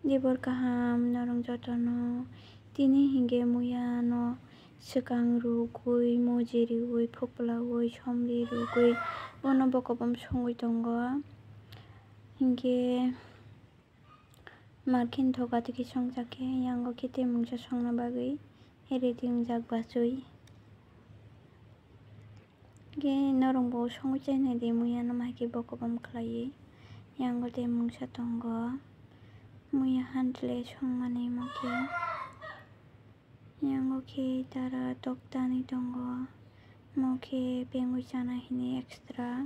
dibor kaham norong jotono tini hinge muya no swkang rugui moji riui phuklaui somli rugui bono bokobam songui tongo hinge markin thoga tiki songjak khe yango khe tongmungsa songna bagui ready wngjak bachoi ge norong bo songui chainai de muya no mai khe bokobam khlaiui yango tongmungsa tongo muya handle songmani amo khe yango khe tara toktani tongo mo khe bengui chana hini extra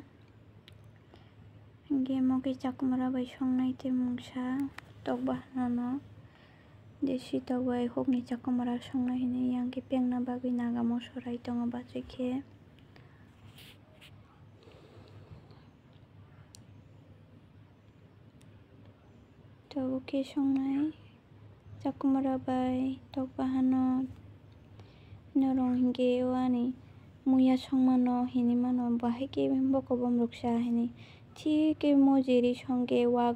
hinge mo khe chakumara bai songnai tongmungsa tok bahana no desi tok bai hokni chakumara songnai hini yang khe pengna bagui naga mosorai tongo bachoi khe tabuk khe songnai chakumara bai tok bahano norong hinge wani muya songmano hini mano bahai khe bokobam ruksa hini thik khe moji ri songke wak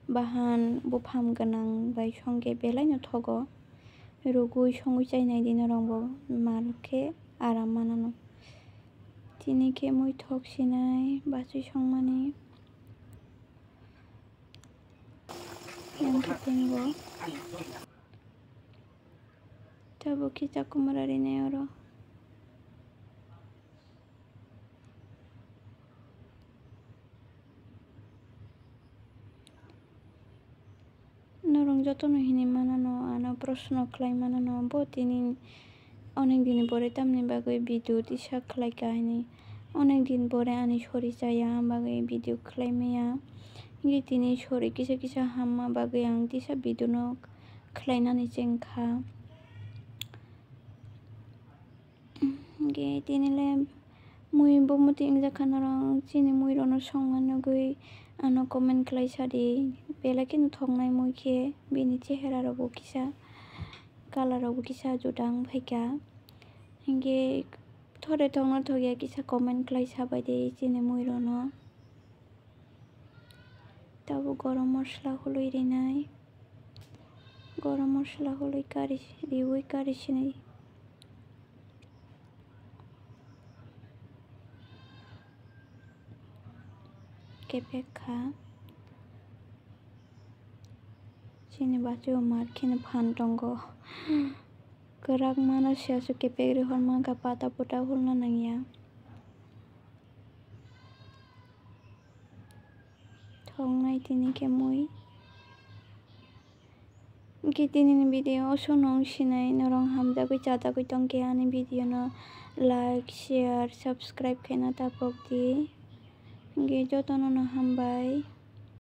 bahan bufam gwnang bai songke belai no thogo rugui songui chainai de norong bo mal khe aram mana no tini khe mui thok sinai bachoi songmani yang khe tengo tabuk khe chakumara rinai oro norong jotono hini manano ano proshno khlai manano bo tini onek din pore tamni bagui video tisa khlaika hini onek din pore ani sori chaya bagui video khlai maya hinge tini sori kisa kisa hamma bagui ang tisa video no khlainani chengkha hinge tini le mui bumuti wngjakha norong chini mui rono songma nugui ano comment khlai sadi belai kheno thoknai mui khe bini chehara rok bo kisa colour rok bo kisa jotang faika hinge thore thokna thokya kisa comment khlai sabai de chini mui rono tabuk gorom mosla hului rinai gorom mosla hului kari riui kari sinai kepek kha chini bachoi o maar kheno phan tongo kwrak mano siyasu kepek ri hormanka pata puta hulna nangya thoknai tini khe mui hingke tini ni video o sonong sinai norong hamjagui chajagui tongkhe ani video no like share subscribe khaina tapok di hinge jotono no hambai।